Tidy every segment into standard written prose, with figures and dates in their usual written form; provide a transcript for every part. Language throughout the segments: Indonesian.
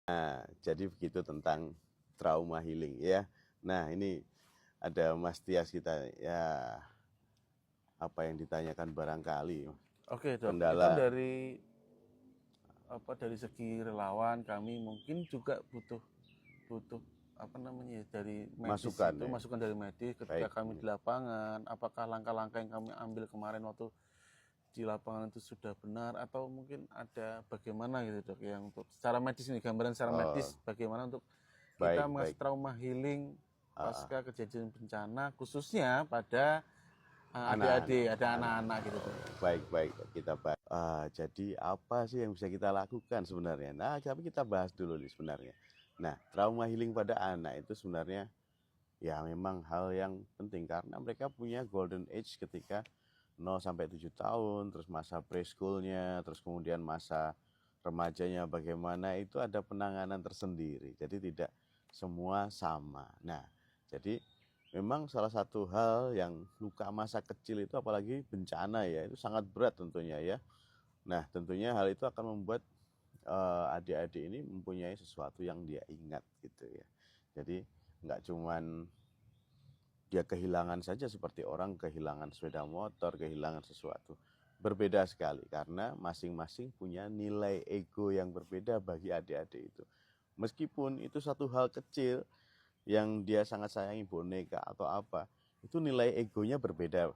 Nah, jadi begitu tentang trauma healing ya. Nah, ini ada Mas Tias kita ya, apa yang ditanyakan barangkali Oke dok, itu kendala dari segi relawan kami mungkin juga butuh butuh apa namanya ya, dari medis masukan itu ya. masukan dari medis ketika Baik, kami di lapangan, apakah langkah-langkah yang kami ambil kemarin waktu di lapangan itu sudah benar atau mungkin ada bagaimana gitu dok, yang untuk secara medis ini gambaran secara oh, medis bagaimana untuk kita baik mengasih baik. trauma healing Ah, pasca kejadian bencana khususnya pada anak-anak, adik-adik, ada anak. anak-anak gitu dok. Baik baik, kita bahas. Jadi apa sih yang bisa kita lakukan sebenarnya? Nah, tapi kita bahas dulu nih sebenarnya. Nah, trauma healing pada anak itu sebenarnya ya memang hal yang penting karena mereka punya golden age ketika 0 sampai 7 tahun, terus masa preschoolnya, terus kemudian masa remajanya bagaimana, itu ada penanganan tersendiri. Jadi tidak semua sama. Nah, jadi memang salah satu hal yang luka masa kecil itu apalagi bencana ya, itu sangat berat tentunya ya. Nah, tentunya hal itu akan membuat adik-adik ini mempunyai sesuatu yang dia ingat gitu ya. Jadi nggak cuman dia kehilangan saja seperti orang kehilangan sepeda motor, kehilangan sesuatu. Berbeda sekali karena masing-masing punya nilai ego yang berbeda bagi adik-adik itu. Meskipun itu satu hal kecil yang dia sangat sayangi boneka atau apa, itu nilai egonya berbeda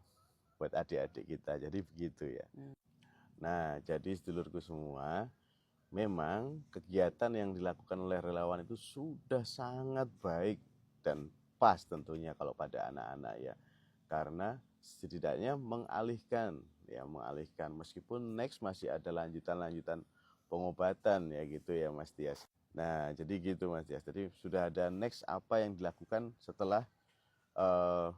buat adik-adik kita. Jadi begitu ya. Nah, jadi sedulurku semua, memang kegiatan yang dilakukan oleh relawan itu sudah sangat baik dan pas tentunya kalau pada anak-anak ya. Karena setidaknya mengalihkan meskipun next masih ada lanjutan-lanjutan pengobatan ya gitu ya Mas Tias. Nah, jadi gitu Mas Tias. Jadi sudah ada next apa yang dilakukan setelah eh,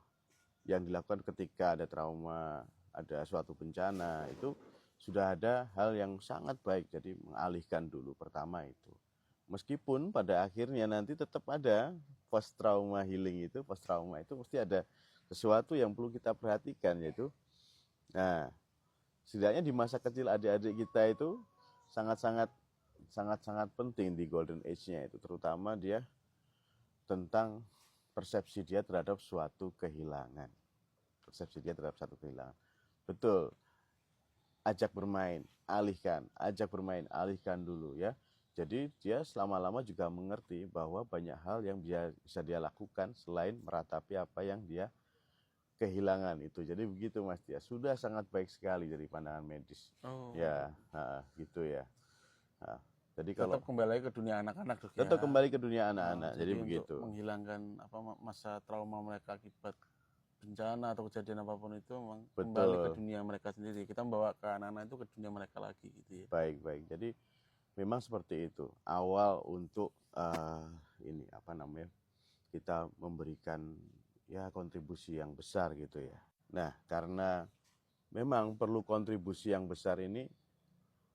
yang dilakukan ketika ada trauma, ada suatu bencana, itu sudah ada hal yang sangat baik. Jadi mengalihkan dulu pertama itu. Meskipun pada akhirnya nanti tetap ada post trauma healing itu, post trauma itu mesti ada sesuatu yang perlu kita perhatikan, yaitu nah, setidaknya di masa kecil adik-adik kita itu sangat-sangat penting di golden age-nya itu, terutama dia tentang persepsi dia terhadap suatu kehilangan. Persepsi dia terhadap satu kehilangan. Betul, ajak bermain, alihkan dulu ya. Jadi dia selama-lama juga mengerti bahwa banyak hal yang bisa dia lakukan selain meratapi apa yang dia kehilangan itu. Jadi begitu Mas Tia, sudah sangat baik sekali dari pandangan medis. Oh, Ya, gitu ya. Nah, jadi kalau tetap kembali lagi ke dunia anak-anak dok tetap ya. kembali ke dunia anak-anak, jadi Jadi untuk begitu. menghilangkan masa trauma mereka akibat bencana atau kejadian apapun itu memang kembali ke Betul, dunia mereka sendiri. Kita membawa ke anak-anak itu ke dunia mereka lagi gitu ya. baik-baik. Jadi memang seperti itu. Awal untuk ini apa namanya, kita memberikan ya kontribusi yang besar gitu ya. Nah, karena memang perlu kontribusi yang besar ini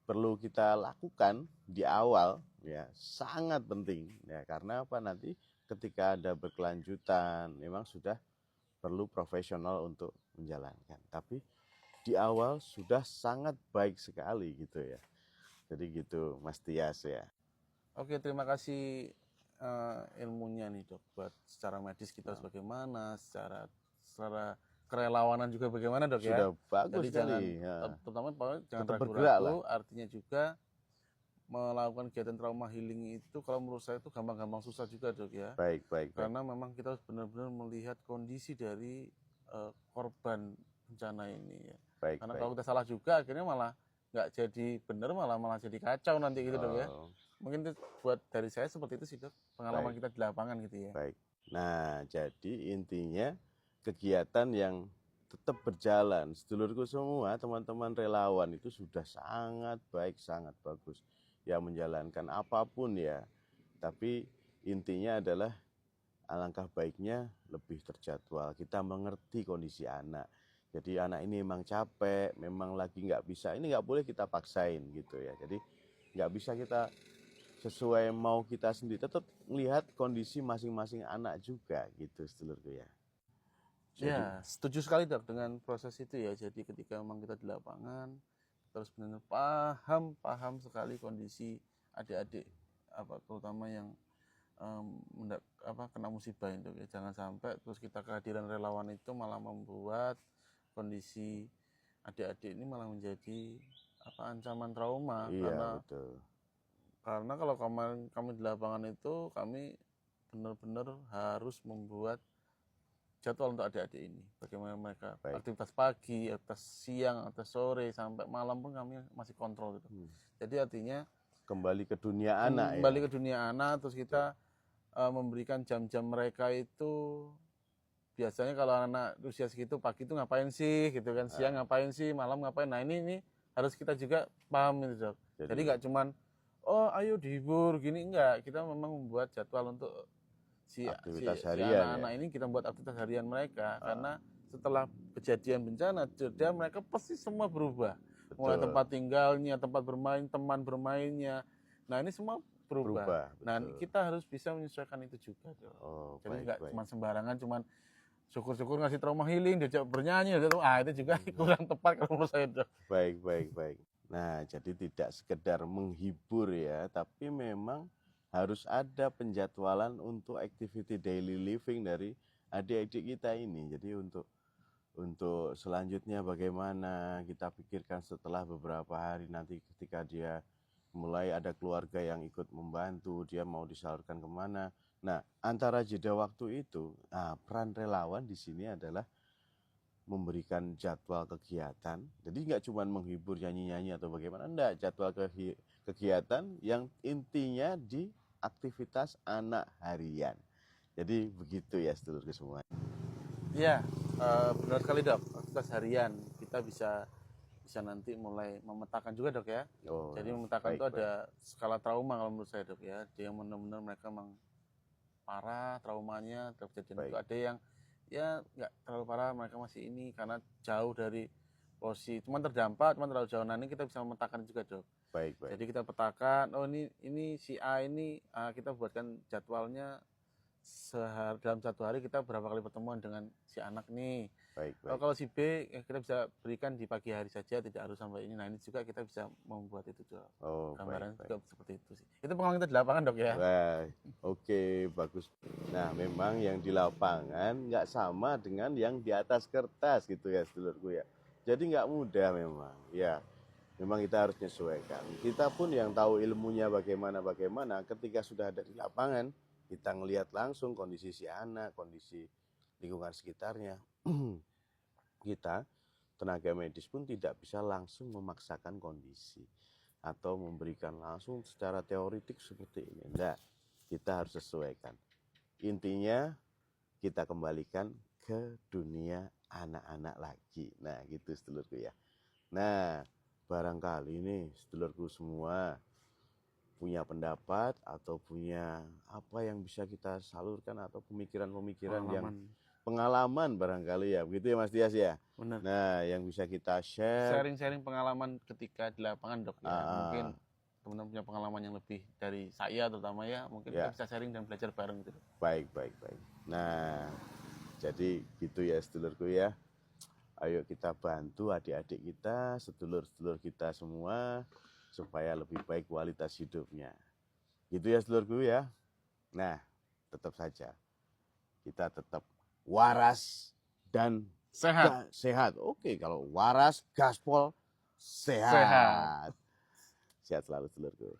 perlu kita lakukan di awal ya, sangat penting ya, karena apa, nanti ketika ada berkelanjutan memang sudah perlu profesional untuk menjalankan, tapi di awal sudah sangat baik sekali gitu ya. Jadi gitu Mas Tias ya. Oke, terima kasih ilmunya nih dok. Buat secara medis kita Nah, bagaimana, secara kerelawanan juga bagaimana dok ya. sudah bagus Jadi jangan sekali ya. terutama jangan Tetap bergerak lah. ragu-ragu. Artinya juga melakukan kegiatan trauma healing itu kalau menurut saya itu gampang-gampang susah juga dok ya. Baik baik baik Karena memang kita harus benar-benar melihat kondisi dari korban bencana ini ya. baik Karena baik. kalau kita salah juga akhirnya malah nggak jadi benar, malah jadi kacau nanti gitu dok ya. Oh, Mungkin itu buat dari saya seperti itu sih dok, pengalaman baik kita di lapangan gitu ya. baik. Nah, jadi intinya kegiatan yang tetap berjalan, sedulurku semua, teman-teman relawan itu sudah sangat baik, sangat bagus ya, menjalankan apapun ya. Tapi intinya adalah alangkah baiknya lebih terjadwal. Kita mengerti kondisi anak. Jadi anak ini memang capek, memang lagi nggak bisa. Ini nggak boleh kita paksain gitu ya. Jadi nggak bisa kita sesuai mau kita sendiri. Tetap melihat kondisi masing-masing anak juga gitu, sedulurku ya. Jadi Ya, setuju sekali dok dengan proses itu ya. Jadi ketika memang kita di lapangan, terus benar-benar paham sekali kondisi adik-adik terutama yang kena musibah itu ya. Jangan sampai terus kita kehadiran relawan itu malah membuat kondisi adik-adik ini malah menjadi ancaman trauma. Iya, betul. Karena kalau kami di lapangan itu kami benar-benar harus membuat jadwal untuk adik-adik ini, bagaimana mereka aktivitas pagi, aktivitas siang, aktivitas sore, sampai malam pun kami masih kontrol gitu. Jadi artinya kembali ke dunia anak, kembali ke dunia anak, terus kita memberikan jam-jam mereka itu. Biasanya kalau anak usia segitu pagi itu ngapain sih gitu kan, siang ngapain sih, malam ngapain. Nah ini harus kita juga paham itu, Dok. Jadi nggak cuman ayo dihibur gini, enggak, kita memang membuat jadwal untuk aktivitas si harian anak-anak ini, kita buat aktivitas harian mereka. Karena setelah kejadian bencana jeda mereka pasti semua berubah. Betul. Mulai tempat tinggalnya, tempat bermain, teman bermainnya, nah ini semua berubah. Nah kita harus bisa menyesuaikan itu juga, Dok. Jadi nggak cuma sembarangan, cuman syukur-syukur ngasih trauma healing, diajak bernyanyi, itu juga kurang tepat kalau menurut saya, Dok. Baik. Nah, jadi tidak sekedar menghibur ya, tapi memang harus ada penjadwalan untuk activity daily living dari adik-adik kita ini. Jadi untuk selanjutnya bagaimana kita pikirkan setelah beberapa hari nanti ketika dia mulai ada keluarga yang ikut membantu, dia mau disalurkan kemana. Nah, antara jeda waktu itu, peran relawan di sini adalah memberikan jadwal kegiatan. Jadi nggak cuma menghibur nyanyi-nyanyi atau bagaimana, enggak, jadwal kegiatan yang intinya di aktivitas anak harian. Jadi begitu ya sedulurku semua. Iya, benar sekali, Dok. Aktivitas harian kita bisa nanti mulai memetakan juga, Dok, ya. Jadi memetakan itu ada skala trauma kalau menurut saya, Dok, ya. Dia yang benar-benar mereka memang parah traumanya terjadi. Itu ada yang ya nggak terlalu parah, mereka masih ini karena jauh dari posisi, cuman terdampak, cuman terlalu jauh. Nah ini kita bisa memetakan juga, Dok. Baik. Jadi kita petakan, ini si A ini kita buatkan jadwalnya dalam satu hari kita berapa kali pertemuan dengan si anak nih. Baik. Kalau si B kita bisa berikan di pagi hari saja, tidak harus sampai ini. Nah ini juga kita bisa membuat itu, Dok. Gambaran juga seperti itu sih. Itu pengalaman kita di lapangan, Dok, ya. Oke, bagus. Nah memang yang di lapangan nggak sama dengan yang di atas kertas gitu ya sedulurku ya. Jadi nggak mudah memang ya. Memang kita harus menyesuaikan. Kita pun yang tahu ilmunya bagaimana ketika sudah ada di lapangan, kita ngelihat langsung kondisi si anak, kondisi lingkungan sekitarnya. Kita tenaga medis pun tidak bisa langsung memaksakan kondisi atau memberikan langsung secara teoritik seperti ini. Enggak, kita harus sesuaikan. Intinya kita kembalikan ke dunia anak-anak lagi. Nah gitu sedulurku ya. Nah barangkali nih sedulurku semua punya pendapat atau punya apa yang bisa kita salurkan atau pemikiran-pemikiran yang pengalaman barangkali ya, begitu ya Mas Dias ya. Benar. Nah yang bisa kita sharing pengalaman ketika di lapangan, Dok, ya. Mungkin teman-teman punya pengalaman yang lebih dari saya terutama ya, mungkin kita bisa sharing dan belajar bareng gitu. Baik. Nah jadi gitu ya sedulurku ya. Ayo kita bantu adik-adik kita, sedulur-sedulur kita semua supaya lebih baik kualitas hidupnya. Gitu ya sedulurku ya. Nah, tetap saja kita tetap waras dan sehat. Oke, kalau waras, gaspol, sehat. Sehat selalu sedulurku.